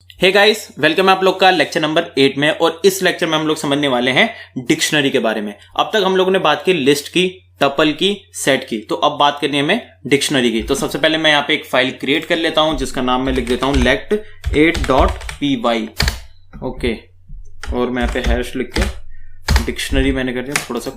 Hey guys, welcome है आप लोग का लेक्चर नंबर 8 में। और इस लेक्चर में हम लोग समझने वाले हैं डिक्शनरी के बारे में। अब तक हम लोगों ने बात की लिस्ट की, टपल की, सेट की, तो अब बात करनी है हमें डिक्शनरी की। तो सबसे पहले मैं यहाँ पे एक फाइल क्रिएट कर लेता हूं जिसका नाम मैं लिख देता हूं lect8.py। ओके, और मैं यहाँ पे हैश लिख के डिक्शनरी मैंने कर दिया थोड़ा सा।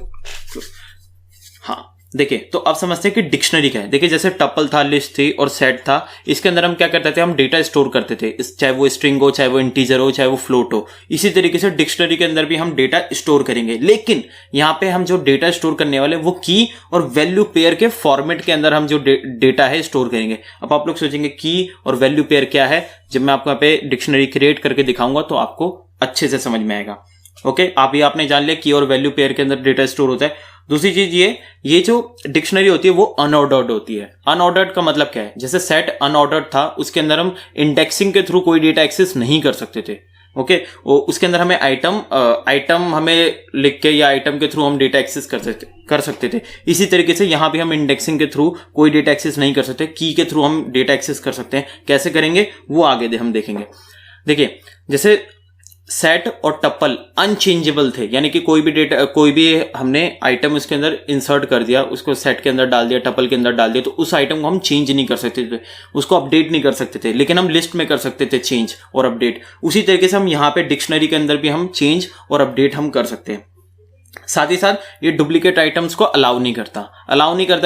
हाँ, देखिए तो अब समझते हैं कि डिक्शनरी क्या है। देखिए जैसे टपल था, लिस्ट थी और सेट था, इसके अंदर हम क्या करते थे, हम डेटा स्टोर करते थे, चाहे वो स्ट्रिंग हो, चाहे वो इंटीजर हो, चाहे वो फ्लोट हो। इसी तरीके से डिक्शनरी के अंदर भी हम डेटा स्टोर करेंगे, लेकिन यहाँ पे हम जो डेटा स्टोर करने वाले वो की और वैल्यू पेयर के फॉर्मेट के अंदर हम जो डेटा है स्टोर करेंगे। अब आप लोग सोचेंगे की और वैल्यू पेयर क्या है, जब मैं आपको यहाँ पे डिक्शनरी क्रिएट करके दिखाऊंगा तो आपको अच्छे से समझ में आएगा। ओके, आपने जान लिया की और वैल्यू पेयर के अंदर डेटा स्टोर होता है। दूसरी चीज ये जो डिक्शनरी होती है वो अनऑर्डर्ड होती है। अनऑर्डर्ड का मतलब क्या है, जैसे सेट अनऑर्डर्ड था, उसके अंदर हम इंडेक्सिंग के थ्रू कोई डेटा एक्सेस नहीं कर सकते थे। ओके, उसके अंदर हमें आइटम हमें लिख के या आइटम के थ्रू हम डेटा एक्सेस कर सकते थे। इसी तरीके से यहां भी हम इंडेक्सिंग के थ्रू कोई डेटा एक्सेस नहीं कर सकते, की के थ्रू हम डेटा एक्सेस कर सकते हैं। कैसे करेंगे वो आगे हम देखेंगे। देखिए जैसे सेट और टपल अनचेंजेबल थे, यानी कि कोई भी हमने आइटम उसके अंदर इंसर्ट कर दिया, उसको सेट के अंदर डाल दिया, टपल के अंदर डाल दिया, तो उस आइटम को हम चेंज नहीं कर सकते थे, उसको अपडेट नहीं कर सकते थे। लेकिन हम लिस्ट में कर सकते थे चेंज और अपडेट। उसी तरीके से हम यहाँ पे डिक्शनरी के अंदर भी हम चेंज और अपडेट हम कर सकते हैं। साथ ही साथ ये डुप्लीकेट आइटम्स को अलाउ नहीं करता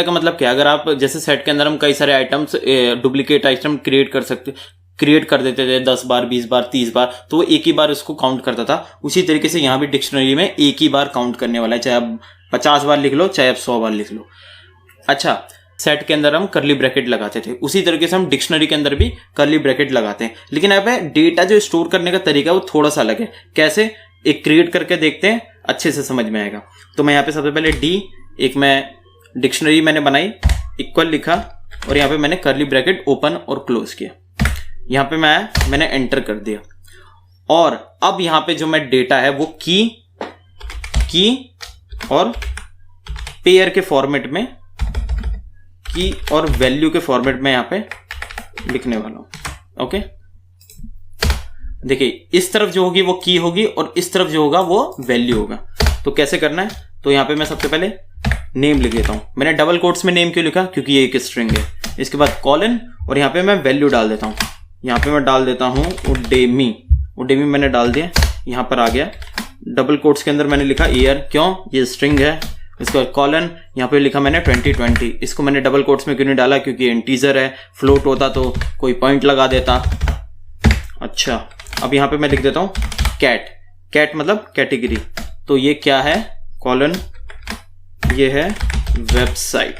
का मतलब क्या, अगर आप जैसे सेट के अंदर हम कई सारे आइटम्स डुप्लीकेट आइटम क्रिएट कर देते थे 10 बार, 20 बार, 30 बार, तो वो एक ही बार उसको काउंट करता था। उसी तरीके से यहां भी डिक्शनरी में एक ही बार काउंट करने वाला है, चाहे आप 50 बार लिख लो, चाहे आप 100 बार लिख लो। अच्छा, सेट के अंदर हम कर्ली ब्रैकेट लगाते थे, उसी तरीके से हम डिक्शनरी के अंदर भी कर्ली ब्रैकेट लगाते हैं। लेकिन यहाँ पे डेटा जो स्टोर करने का तरीका है वो थोड़ा सा अलग है। कैसे, एक क्रिएट करके देखते हैं, अच्छे से समझ में आएगा। तो मैं यहाँ पे सबसे पहले एक मैं डिक्शनरी मैंने बनाई, इक्वल लिखा, और यहाँ पे मैंने कर्ली ब्रैकेट ओपन और क्लोज किया। यहां पे मैंने एंटर कर दिया, और अब यहां पे जो मैं डेटा है वो की और पेयर के फॉर्मेट में, की और वैल्यू के फॉर्मेट में यहां पे लिखने वाला हूं। ओके, देखिए इस तरफ जो होगी वो की होगी और इस तरफ जो होगा वो वैल्यू होगा। तो कैसे करना है, तो यहां पे मैं सबसे पहले नेम लिख देता हूं। मैंने डबल कोट्स में नेम क्यों लिखा, क्योंकि ये एक स्ट्रिंग है। इसके बाद कॉलन, और यहां पे मैं वैल्यू डाल देता हूं। यहाँ पे मैं डाल देता हूं उडेमी मैंने डाल दिया, यहाँ पर आ गया। डबल कोट्स के अंदर मैंने लिखा ईयर, क्यों, ये स्ट्रिंग है। इसके बाद कॉलन, यहाँ पे लिखा मैंने 2020। इसको मैंने डबल कोट्स में क्यों नहीं डाला, क्योंकि इंटीजर है, फ्लोट होता तो कोई पॉइंट लगा देता। अच्छा, अब यहाँ पे मैं लिख देता हूँ कैट मतलब कैटेगरी। तो ये क्या है, कॉलन, ये है वेबसाइट।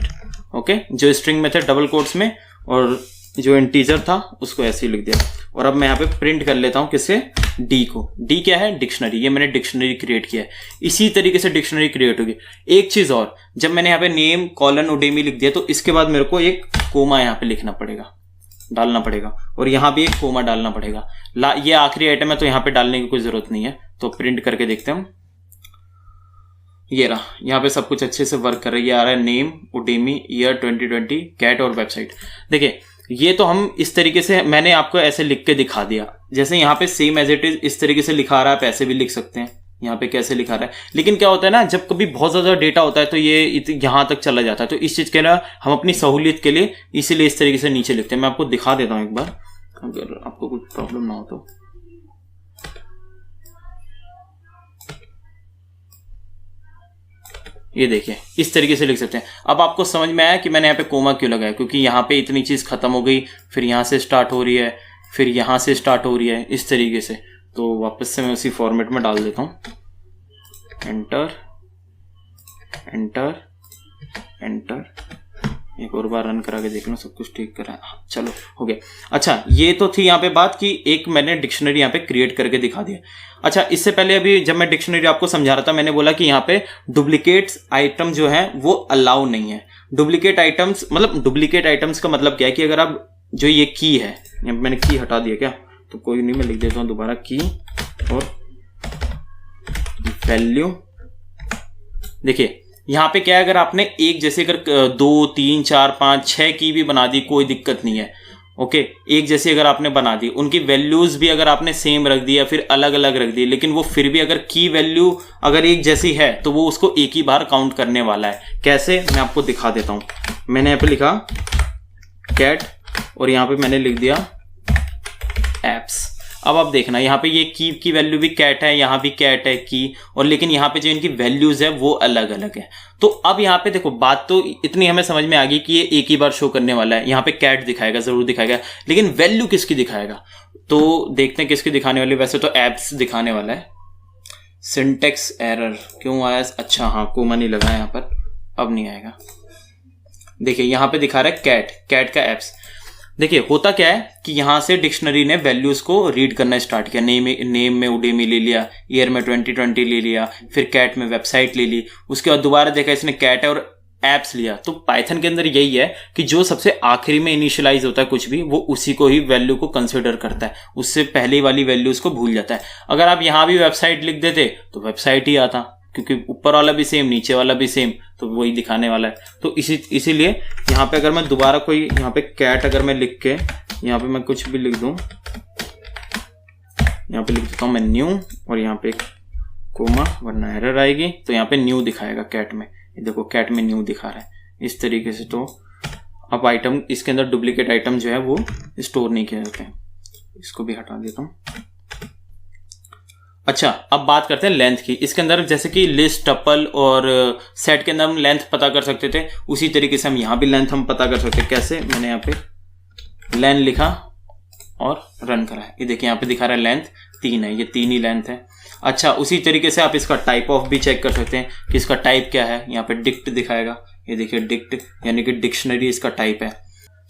ओके, जो स्ट्रिंग में थे डबल कोट्स में, और जो इंटीजर था उसको ऐसे ही लिख दिया। और अब मैं यहाँ पे प्रिंट कर लेता हूँ किससे, डी को। डी क्या है, डिक्शनरी। ये मैंने डिक्शनरी क्रिएट किया है, इसी तरीके से डिक्शनरी क्रिएट होगी। एक चीज और, जब मैंने यहाँ पे नेम कॉलन उडेमी लिख दिया, तो इसके बाद मेरे को एक कोमा यहाँ पे डालना पड़ेगा, और यहाँ भी एक कोमा डालना पड़ेगा। ये आखिरी आइटम है तो यहाँ पे डालने की कोई जरूरत नहीं है। तो प्रिंट करके देखते हैं, ये रहा, यहाँ पे सब कुछ अच्छे से वर्क कर रहा है। ये आ रहा है नेम, उडेमी, ईयर 2020, कैट और वेबसाइट। देखिए ये तो हम इस तरीके से, मैंने आपको ऐसे लिख के दिखा दिया। जैसे यहाँ पे सेम एज इट इज इस तरीके से लिखा रहा है, आप ऐसे भी लिख सकते हैं। यहाँ पे कैसे लिखा रहा है, लेकिन क्या होता है ना, जब कभी बहुत ज्यादा डेटा होता है तो ये यहाँ तक चला जाता है। तो इस चीज के लिए हम अपनी सहूलियत के लिए इसीलिए इस तरीके से नीचे लिखते हैं। मैं आपको दिखा देता हूँ एक बार, अगर आपको कुछ प्रॉब्लम ना हो तो। ये देखिए इस तरीके से लिख सकते हैं। अब आपको समझ में आया कि मैंने यहाँ पे कोमा क्यों लगाया, क्योंकि यहाँ पे इतनी चीज खत्म हो गई, फिर यहाँ से स्टार्ट हो रही है, फिर यहाँ से स्टार्ट हो रही है, इस तरीके से। तो वापस से मैं उसी फॉर्मेट में डाल देता हूँ, एंटर एंटर एंटर। एक और बार रन करा के देख लो, सब कुछ ठीक करा, चलो हो गया। अच्छा, ये तो थी यहाँ पे बात कि एक मैंने डिक्शनरी यहाँ पे क्रिएट करके दिखा दिया। अच्छा, इससे पहले अभी जब मैं डिक्शनरी आपको समझा रहा था, मैंने बोला कि यहाँ पे डुप्लीकेट आइटम जो है वो अलाउ नहीं है। डुप्लीकेट आइटम्स का मतलब क्या है कि अगर आप जो ये की है, मैंने की हटा दिया क्या, तो कोई नहीं, मैं लिख देता हूँ दोबारा की और वैल्यू। देखिए यहाँ पे क्या है, अगर आपने एक जैसे अगर 2, 3, 4, 5, 6 की भी बना दी, कोई दिक्कत नहीं है। ओके, एक जैसी अगर आपने बना दी, उनकी वैल्यूज भी अगर आपने सेम रख दी या फिर अलग अलग रख दी, लेकिन वो फिर भी अगर की वैल्यू अगर एक जैसी है तो वो उसको एक ही बार काउंट करने वाला है। कैसे, मैं आपको दिखा देता हूं। मैंने यहाँ पे लिखा कैट और यहाँ पे मैंने लिख दिया एप्स। अब आप देखना यहाँ पे ये की वैल्यू भी कैट है, यहाँ भी कैट है की, और लेकिन यहाँ पे जो इनकी वैल्यूज है वो अलग अलग है। तो अब यहाँ पे देखो, बात तो इतनी हमें समझ में आ गई कि ये एक ही बार शो करने वाला है। यहाँ पे कैट दिखाएगा, जरूर दिखाएगा, लेकिन वैल्यू किसकी दिखाएगा? तो देखते हैं किसकी दिखाने वाली। वैसे तो एप्स दिखाने वाला है। सिंटेक्स एरर क्यों आया? अच्छा हाँ, कोमा नहीं लगा यहाँ पर, अब नहीं आएगा। देखिए यहाँ पे दिखा रहा है कैट का एप्स। देखिए होता क्या है कि यहां से डिक्शनरी ने वैल्यूज को रीड करना स्टार्ट किया। नेम में उडेमी ले लिया, ईयर में 2020 ले लिया, फिर कैट में वेबसाइट ले ली, उसके बाद दोबारा देखा इसने कैट है और एप्स लिया। तो पाइथन के अंदर यही है कि जो सबसे आखिरी में इनिशियलाइज होता है कुछ भी, वो उसी को ही वैल्यू को कंसिडर करता है, उससे पहले वाली वैल्यूज को भूल जाता है। अगर आप यहां भी वेबसाइट लिख देते तो वेबसाइट ही आता, क्योंकि ऊपर वाला भी सेम नीचे वाला भी सेम, तो वही दिखाने वाला है। तो इसीलिए यहाँ पे अगर मैं दोबारा कोई यहाँ पे कैट अगर मैं लिख के यहाँ पे मैं कुछ भी लिख दूं, यहाँ पे लिख देता हूँ मैं न्यू और यहाँ पे कोमा, वरना एरर आएगी। तो यहाँ पे न्यू दिखाएगा कैट में, ये देखो कैट में न्यू दिखा रहा है इस तरीके से। तो अब आइटम इसके अंदर डुप्लीकेट आइटम जो है वो स्टोर नहीं किए जाते हैं। इसको भी हटा देता हूँ। अच्छा, अब बात करते हैं लेंथ की। इसके अंदर जैसे कि लिस्ट, टपल और सेट के अंदर हम लेंथ पता कर सकते थे, उसी तरीके से हम यहाँ भी लेंथ हम पता कर सकते हैं। कैसे? मैंने यहाँ पे लेन लिखा और रन करा है। ये देखिए यहाँ पे दिखा रहा है लेंथ 3 है, ये 3 ही लेंथ है। अच्छा, उसी तरीके से आप इसका टाइप ऑफ भी चेक कर सकते हैं कि इसका टाइप क्या है। यहाँ पे डिक्ट दिखाएगा, ये देखिए डिक्ट यानी कि डिक्शनरी इसका टाइप है।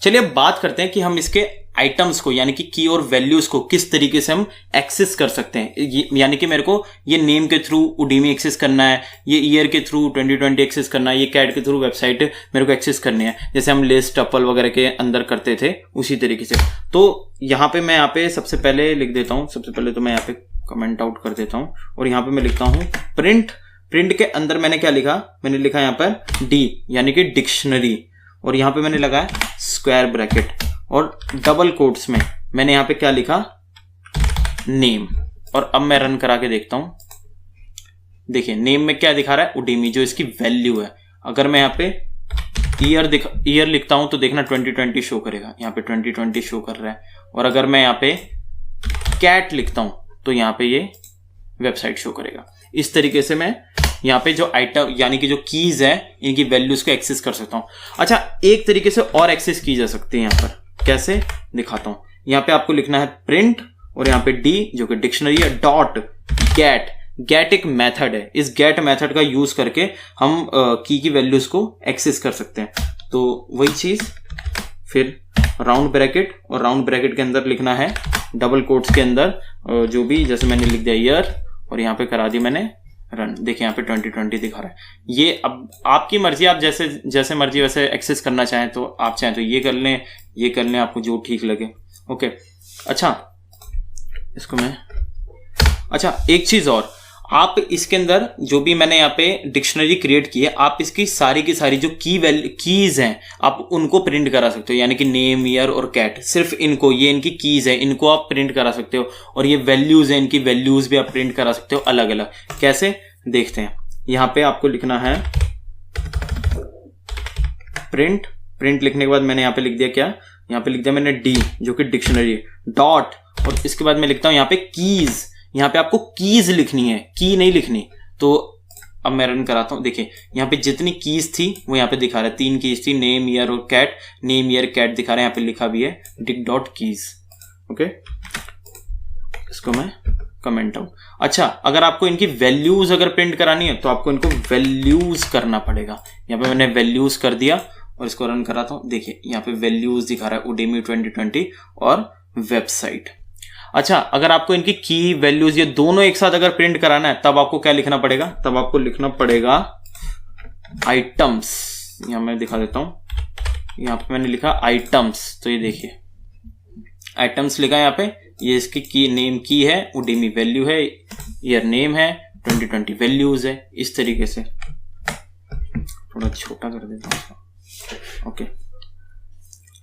चलिए अब बात करते हैं कि हम इसके आइटम्स को यानी कि की और वैल्यूज को किस तरीके से हम एक्सेस कर सकते हैं। यानी कि मेरे को ये नेम के थ्रू उडीमी एक्सेस करना है, ये ईयर के थ्रू 2020 एक्सेस करना है, ये कैट के थ्रू वेबसाइट मेरे को एक्सेस करनी है, जैसे हम लिस्ट, टपल वगैरह के अंदर करते थे उसी तरीके से। तो यहाँ पे मैं यहाँ पे सबसे पहले लिख देता हूँ, सबसे पहले तो मैं यहाँ पे कमेंट आउट कर देता हूँ और यहाँ पे मैं लिखता हूँ प्रिंट के अंदर मैंने क्या लिखा? मैंने लिखा यहाँ पर डी यानी कि डिक्शनरी, और यहाँ पे मैंने लगाया स्क्वायर ब्रैकेट, और डबल कोट्स में मैंने यहाँ पे क्या लिखा? नेम। और अब मैं रन करा के देखता हूं। देखिए नेम में क्या दिखा रहा है? उडीमी, जो इसकी वैल्यू है। अगर मैं यहाँ पे ईयर लिखता हूं तो देखना 2020 शो करेगा, यहाँ पे 2020 शो कर रहा है। और अगर मैं यहाँ पे कैट लिखता हूं तो यहाँ पे ये वेबसाइट शो करेगा। इस तरीके से मैं यहाँ पे जो आइटम यानी कि जो कीज है इनकी वैल्यूज को एक्सेस कर सकता हूं। अच्छा, एक तरीके से और एक्सेस की जा सकती है यहाँ पर। कैसे? दिखाता हूं। यहाँ पे आपको लिखना है प्रिंट और यहाँ पे डी जो कि डिक्शनरी है, डॉट गेट एक मेथड है। इस गेट मेथड का यूज करके हम की वैल्यूज को एक्सेस कर सकते हैं। तो वही चीज, फिर राउंड ब्रैकेट, और राउंड ब्रैकेट के अंदर लिखना है डबल कोट्स के अंदर जो भी, जैसे मैंने लिख दिया ईयर और यहाँ पे करा दी मैंने रन। देखिए यहाँ पे 2020 दिखा रहा है। ये अब आपकी मर्जी, आप जैसे मर्जी वैसे एक्सेस करना चाहें तो आप चाहें तो ये कर लें, आपको जो ठीक लगे। ओके, अच्छा इसको मैं, अच्छा एक चीज और, आप इसके अंदर जो भी मैंने यहाँ पे डिक्शनरी क्रिएट की है, आप इसकी सारी की सारी जो कीज हैं आप उनको प्रिंट करा सकते हो। यानी कि नेम, ईयर और कैट, सिर्फ इनको, ये इनकी कीज है, इनको आप प्रिंट करा सकते हो। और ये वैल्यूज है, इनकी वैल्यूज भी आप प्रिंट करा सकते हो अलग अलग। कैसे? देखते हैं। यहाँ पे आपको लिखना है प्रिंट लिखने के बाद मैंने यहाँ पे लिख दिया क्या? यहाँ पे लिख दिया मैंने डी जो कि डिक्शनरी, डॉट, और इसके बाद मैं लिखता हूं यहाँ पे कीज। यहाँ पे आपको कीज लिखनी है, की नहीं लिखनी। तो अब मैं रन कराता हूं। देखिए यहाँ पे जितनी कीज थी वो यहाँ पे दिखा रहा है, 3 कीज थी, नेम, ईयर और कैट। नेम, ईयर, कैट दिखा रहा है, यहाँ पे लिखा भी है डिक डॉट कीज। ओके, इसको मैं कमेंट आउट। अच्छा, अगर आपको इनकी वैल्यूज अगर प्रिंट करानी है तो आपको इनको वैल्यूज करना पड़ेगा। यहाँ पे मैंने वैल्यूज कर दिया और इसको रन कराता हूं। देखिए यहाँ पे वैल्यूज दिखा रहा है, उडेमी 2020 और वेबसाइट। अच्छा, अगर आपको इनकी की, वैल्यूज ये दोनों एक साथ अगर प्रिंट कराना है तब आपको क्या लिखना पड़ेगा? तब आपको लिखना पड़ेगा आइटम्स। यहां मैं दिखा देता हूं, यहां पे मैंने लिखा आइटम्स। तो ये देखिए आइटम्स लिखा है यहाँ पे। ये इसकी की, नेम की है, उडेमी वैल्यू है, ईयर नेम है, 2020 वैल्यूज है। इस तरीके से थोड़ा छोटा कर देता हूँ। ओके,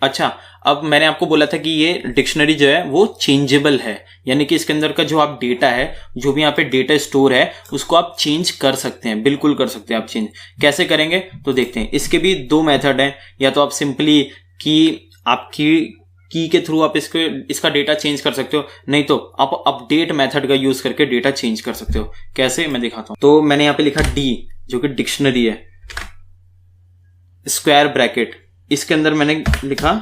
अच्छा, अब मैंने आपको बोला था कि ये डिक्शनरी जो है वो चेंजेबल है, यानी कि इसके अंदर का जो आप डेटा है, जो भी यहाँ पे डेटा स्टोर है, उसको आप चेंज कर सकते हैं, बिल्कुल कर सकते हैं आप चेंज। कैसे करेंगे तो देखते हैं। इसके भी दो मेथड हैं, या तो आप सिंपली की के थ्रू आप इसका डेटा चेंज कर सकते हो, नहीं तो आप अपडेट मेथड का यूज करके डेटा चेंज कर सकते हो। कैसे, मैं दिखाता हूं। तो मैंने यहाँ पे लिखा डी, जो कि डिक्शनरी है, स्क्वायर ब्रैकेट, इसके अंदर मैंने लिखा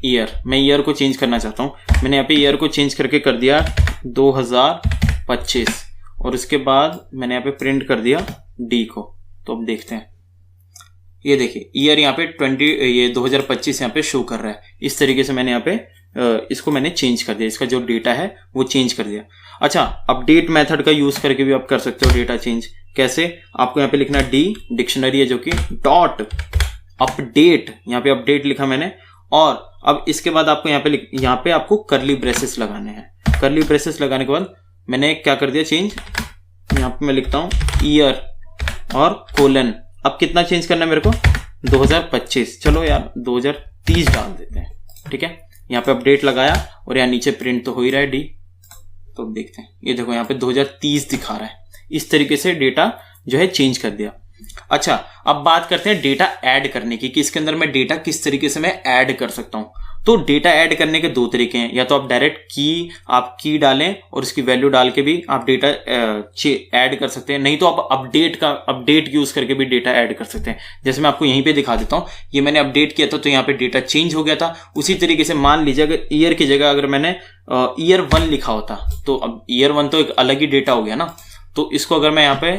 ईयर। मैं ईयर को चेंज करना चाहता हूं। मैंने यहाँ पे ईयर को चेंज करके कर दिया 2025, और उसके बाद मैंने यहाँ पे प्रिंट कर दिया डी को। तो अब देखते हैं, ये देखिए ईयर यहाँ पे 2025 यहाँ पे शो कर रहा है। इस तरीके से मैंने यहाँ पे इसको मैंने चेंज कर दिया, इसका जो डेटा है वो चेंज कर दिया। अच्छा, अपडेट मेथड का यूज करके भी आप कर सकते हो डेटा चेंज। कैसे, आपको यहाँ पे लिखना डी, डिक्शनरी है जो कि डॉट अपडेट, यहाँ पे अपडेट लिखा मैंने, और अब इसके बाद आपको यहाँ पे आपको करली ब्रेसेस लगाने हैं। करली ब्रेसेस लगाने के बाद मैंने क्या कर दिया चेंज, यहाँ पे मैं लिखता हूँ ईयर और कोलन। अब कितना चेंज करना है मेरे को, 2025, चलो यार 2030 डाल देते हैं, ठीक है। यहाँ पे अपडेट लगाया और यहाँ नीचे प्रिंट तो हो ही रहा है डी। तो अब देखते हैं, ये देखो यहाँ पे 2030 दिखा रहा है। इस तरीके से डेटा जो है चेंज कर दिया। अच्छा, अब बात करते हैं डेटा ऐड करने की, कि इसके अंदर मैं डेटा किस तरीके से मैं ऐड कर सकता हूं। तो डेटा ऐड करने के दो तरीके हैं, या तो आप डायरेक्ट की डालें और उसकी वैल्यू डाल के भी आप डेटा ऐड कर सकते हैं, नहीं तो आप अपडेट यूज करके भी डेटा ऐड कर सकते हैं। जैसे मैं आपको यहीं पे दिखा देता हूं, ये मैंने अपडेट किया था तो यहाँ पे डेटा चेंज हो गया था। उसी तरीके से मान लीजिए अगर ईयर की जगह अगर मैंने ईयर 1 लिखा होता, तो अब ईयर 1 तो एक अलग ही डेटा हो गया ना। तो इसको अगर मैं यहाँ पे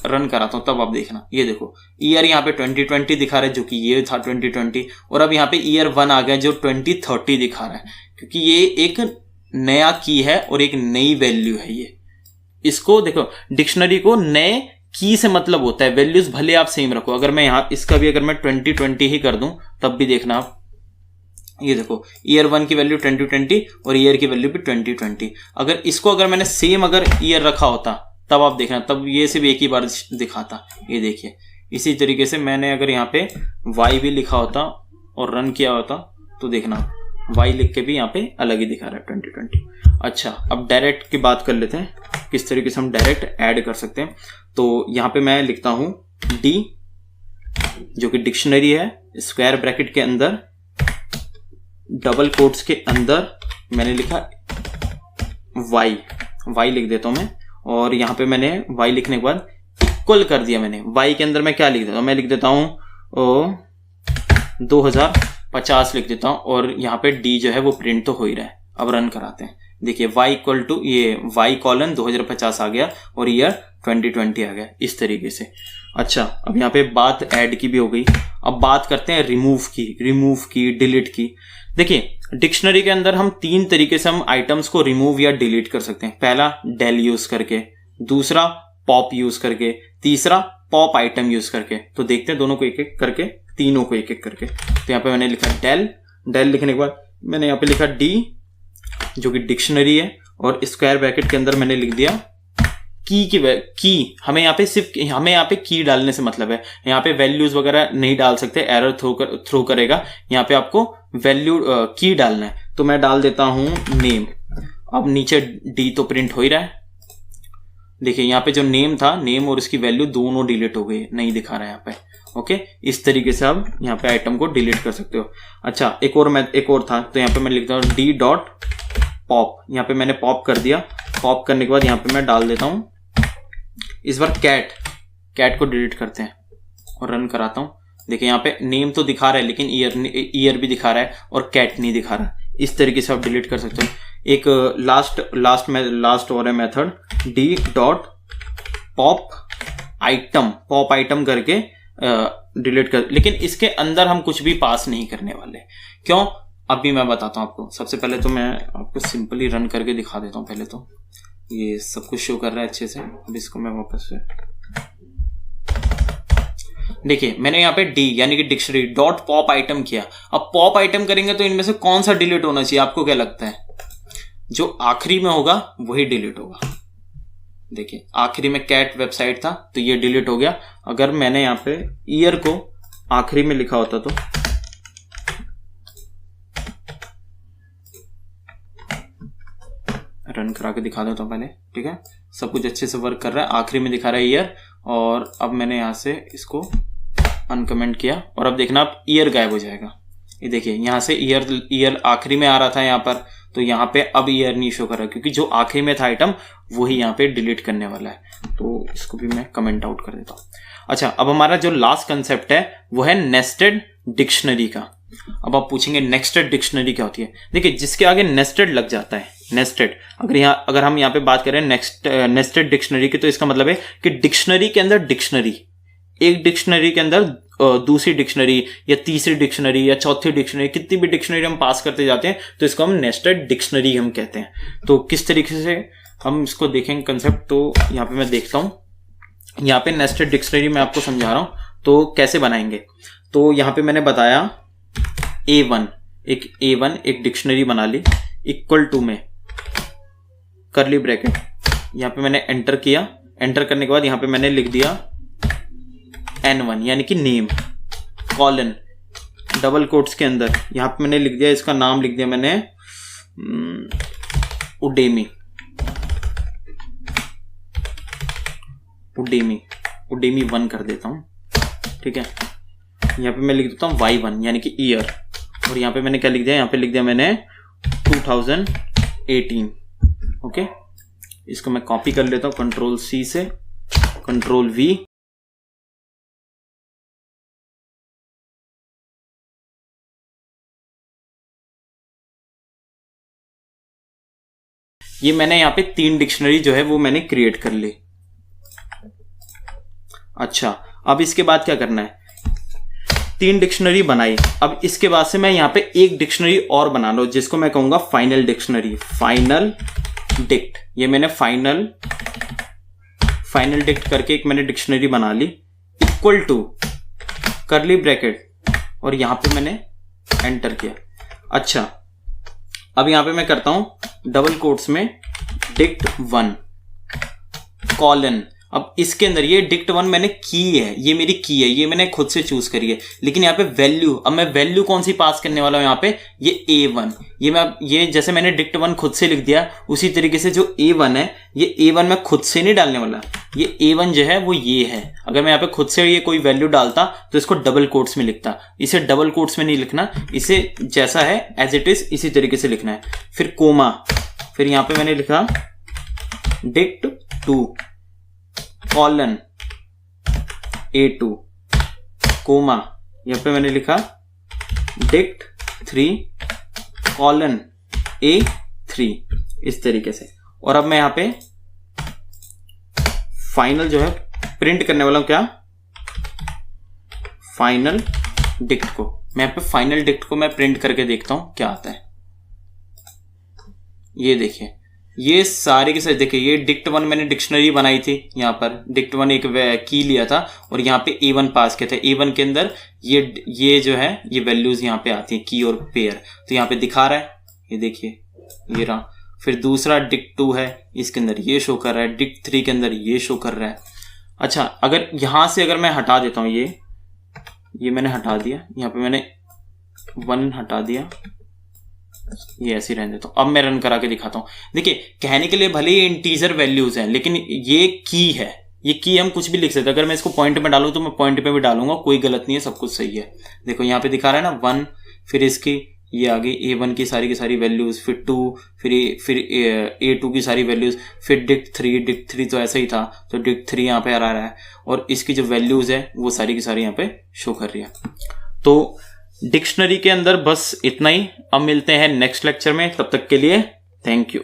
रन कराता हूं तब आप देखना, ये देखो ईयर यहाँ पे 2020 दिखा रहा है, जो कि ये था 2020, और अब यहाँ पे ईयर 1 आ गया जो 2030 दिखा रहा है, क्योंकि ये एक नया की है और एक नई वैल्यू है। ये इसको देखो, डिक्शनरी को नए की से मतलब होता है, वैल्यूज भले आप सेम रखो। अगर मैं यहाँ इसका भी अगर मैं 2020 ही कर दूं तब भी देखना आप, ये देखो ईयर 1 की वैल्यू 2020 और ईयर की वैल्यू भी 2020। अगर इसको अगर मैंने सेम अगर ईयर रखा होता तब आप देखना, तब ये सिर्फ एक ही बार दिखाता। ये देखिए, इसी तरीके से मैंने अगर यहाँ पे y भी लिखा होता और रन किया होता तो देखना y लिख के भी यहाँ पे अलग ही दिखा रहा है 2020। अच्छा, अब डायरेक्ट की बात कर लेते हैं, किस तरीके से हम डायरेक्ट ऐड कर सकते हैं। तो यहाँ पे मैं लिखता हूं डी, जो कि डिक्शनरी है, स्क्वायर ब्रैकेट के अंदर डबल कोट्स के अंदर मैंने लिखा y लिख देता हूं मैं, और यहाँ पे मैंने y लिखने के बाद इक्वल कर दिया। मैंने y के अंदर मैं क्या लिख देता हूँ, मैं लिख देता हूँ 2050 लिख देता हूँ, और यहाँ पे d जो है वो प्रिंट तो हो ही रहा है। अब रन कराते हैं, देखिए y इक्वल टू ये y कॉलन 2050 आ गया और ईयर 2020 आ गया, इस तरीके से। अच्छा, अब यहाँ पे बात ऐड की भी हो गई। अब बात करते हैं रिमूव की, डिलीट की। देखिए, डिक्शनरी के अंदर हम 3 तरीके से हम आइटम्स को रिमूव या डिलीट कर सकते हैं। पहला डेल यूज करके, दूसरा पॉप यूज करके, तीसरा पॉप आइटम यूज करके। तो देखते हैं दोनों को एक एक करके, तीनों को एक एक करके। तो यहाँ पे मैंने लिखा डेल लिखने के बाद मैंने यहाँ पे लिखा डी, जो कि डिक्शनरी है, और स्क्वायर ब्रैकेट के अंदर मैंने लिख दिया की। हमें यहाँ पे की डालने से मतलब है, यहाँ पे वैल्यूज वगैरह नहीं डाल सकते, एरर थ्रो करेगा। यहाँ पे आपको वैल्यू की डालना है, तो मैं डाल देता हूं नेम। अब नीचे डी तो प्रिंट हो ही रहा है। देखिए यहाँ पे जो नेम था, नेम और इसकी वैल्यू दोनों डिलीट हो गई, नहीं दिखा रहा है यहाँ पे। ओके, इस तरीके से आप यहाँ पे आइटम को डिलीट कर सकते हो। अच्छा, एक और था, तो यहाँ पे मैं लिखता हूँ डी डॉट पॉप। यहाँ पे मैंने पॉप कर दिया। पॉप करने के बाद यहाँ पे मैं डाल देता हूँ इस बार कैट को डिलीट करते हैं और रन कराता हूँ। देखिए यहाँ पे नेम तो दिखा रहा है, लेकिन ईयर भी दिखा रहा है और कैट नहीं दिखा रहा। इस तरीके से आप डिलीट कर सकते हो। एक लास्ट और है method, D dot pop item करके डिलीट कर, लेकिन इसके अंदर हम कुछ भी पास नहीं करने वाले। क्यों, अभी मैं बताता हूँ आपको। सबसे पहले तो मैं आपको सिंपली रन करके दिखा देता हूँ। पहले तो ये सब कुछ शो कर रहा है अच्छे से। अब इसको मैं वापस से देखिए, मैंने यहाँ पे डी यानी कि डिक्शनरी डॉट पॉप आइटम किया। अब पॉप आइटम करेंगे तो इनमें से कौन सा डिलीट होना चाहिए, आपको क्या लगता है? जो आखिरी में होगा वही डिलीट होगा। देखिए आखिरी में कैट वेबसाइट था तो ये डिलीट हो गया। अगर मैंने यहाँ पे ईयर को आखिरी में लिखा होता तो रन करा के दिखा देता हूं पहले, ठीक है। सब कुछ अच्छे से वर्क कर रहा है, आखिरी में दिखा रहा है ईयर, और अब मैंने यहां से इसको अनकमेंट किया और अब देखना आप ईयर गायब हो जाएगा। ये देखिए यहां से ईयर आखिरी में आ रहा था यहाँ पर, तो यहाँ पे अब ईयर नहीं शो कर रहा क्योंकि जो आखिरी में था आइटम वही यहाँ पे डिलीट करने वाला है। तो इसको भी मैं कमेंट आउट कर देता हूँ। अच्छा, अब हमारा जो लास्ट कंसेप्ट है वो है नेस्टेड डिक्शनरी का। अब आप पूछेंगे नेस्टेड डिक्शनरी क्या होती है। देखिए जिसके आगे नेस्टेड लग जाता है, नेस्टेड, अगर हम यहाँ पे बात करें नेस्टेड डिक्शनरी की, तो इसका मतलब है कि डिक्शनरी के अंदर डिक्शनरी, एक डिक्शनरी के अंदर दूसरी डिक्शनरी या तीसरी डिक्शनरी या चौथी डिक्शनरी, कितनी भी डिक्शनरी हम पास करते जाते हैं तो इसको हम नेस्टेड डिक्शनरी हम कहते हैं। तो किस तरीके से हम इसको देखेंगे कंसेप्ट, तो यहाँ पे मैं देखता हूँ। यहाँ पे नेस्टेड डिक्शनरी मैं आपको समझा रहा हूँ तो कैसे बनाएंगे। तो यहाँ पे मैंने बताया A1 एक डिक्शनरी बना ली, इक्वल टू में करली ब्रैकेट, यहाँ पे मैंने एंटर किया। एंटर करने के बाद यहाँ पे मैंने लिख दिया N1 यानी कि नेम, कॉलन, डबल कोट्स के अंदर यहाँ पे मैंने लिख दिया, इसका नाम लिख दिया मैंने उडेमी 1 कर देता हूँ, ठीक है। यहाँ पे मैं लिख देता हूँ Y1 यानी कि ईयर, और यहाँ पे मैंने क्या लिख दिया, यहाँ पे लिख दिया मैंने 2018, ओके। इसको मैं कॉपी कर लेता हूँ कंट्रोल C से, कंट्रोल V, ये मैंने यहाँ पे 3 डिक्शनरी जो है वो मैंने क्रिएट कर ली। अच्छा, अब इसके बाद क्या करना है, 3 डिक्शनरी बनाई। अब इसके बाद से मैं यहाँ पे एक डिक्शनरी और बना लो जिसको मैं कहूंगा फाइनल डिक्शनरी, फाइनल डिक्ट। ये मैंने फाइनल डिक्ट करके एक मैंने डिक्शनरी बना ली, इक्वल टू करली ब्रैकेट, और यहां पे मैंने एंटर किया। अच्छा, अब यहां पे मैं करता हूं डबल कोट्स में डिक्ट 1 कॉलन। अब इसके अंदर ये डिक्ट 1 मैंने की है, ये मेरी की है, ये मैंने खुद से चूज करी है, लेकिन यहाँ पे वैल्यू, अब मैं वैल्यू कौन सी पास करने वाला हूं यहाँ पे, ये A1। ये जैसे मैंने डिक्ट 1 खुद से लिख दिया, उसी तरीके से जो A1 है, ये A1 मैं खुद से नहीं डालने वाला, ये A1 जो है वो ये है। अगर मैं यहाँ पे खुद से ये कोई वैल्यू डालता तो इसको डबल कोट्स में लिखता, इसे डबल कोट्स में नहीं लिखना, इसे जैसा है एज इट इज इसी तरीके से लिखना है। फिर कोमा, फिर यहाँ पे मैंने लिखा डिक्ट 2 कॉलन A2 कोमा, यहाँ पे मैंने लिखा डिक्ट 3 कॉलन A3, इस तरीके से। और अब मैं यहाँ पे फाइनल जो है प्रिंट करने वाला हूं, क्या, फाइनल डिक्ट को। मैं यहाँ पे फाइनल डिक्ट को मैं प्रिंट करके देखता हूं क्या आता है। ये देखिए, ये सारे के सारे देखिए, ये डिक्ट 1 मैंने डिक्शनरी बनाई थी, यहाँ पर डिक्ट 1 एक की लिया था और यहाँ पे A1 पास किया था। A1 के अंदर ये जो है ये वैल्यूज यहाँ पे आती है, की और पेयर, तो यहाँ पे दिखा रहा है, ये देखिए ये रहा। फिर दूसरा डिक्ट 2 है, इसके अंदर ये शो कर रहा है, डिक्ट 3 के अंदर ये शो कर रहा है। अच्छा, अगर यहां से अगर मैं हटा देता हूं, ये मैंने हटा दिया, यहाँ पे मैंने 1 हटा दिया, ये ऐसे रहने देता हूं। अब मैं रन करा के दिखाता हूं। देखिए, कहने के लिए भले ही इंटीजर वैल्यूज हैं, लेकिन ये की है, ये की हम कुछ भी लिख सकते हैं। अगर मैं इसको पॉइंट में डालूं तो मैं पॉइंट पे भी डालूंगा, कोई गलत नहीं है, सब कुछ सही है। देखो यहाँ पे दिखा रहा है ना 1, फिर इसकी ये आगे A1 की सारी वैल्यूज, फिर 2, फिर A2 की सारी वैल्यूज, फिर डिक्ट 3 तो ऐसा ही था, तो डिक्ट 3 यहाँ पे आ रहा है, और इसकी जो वैल्यूज है वो सारी की सारी यहाँ पे शो कर रही है। तो डिक्शनरी के अंदर बस इतना ही। अब मिलते हैं नेक्स्ट लेक्चर में, तब तक के लिए थैंक यू।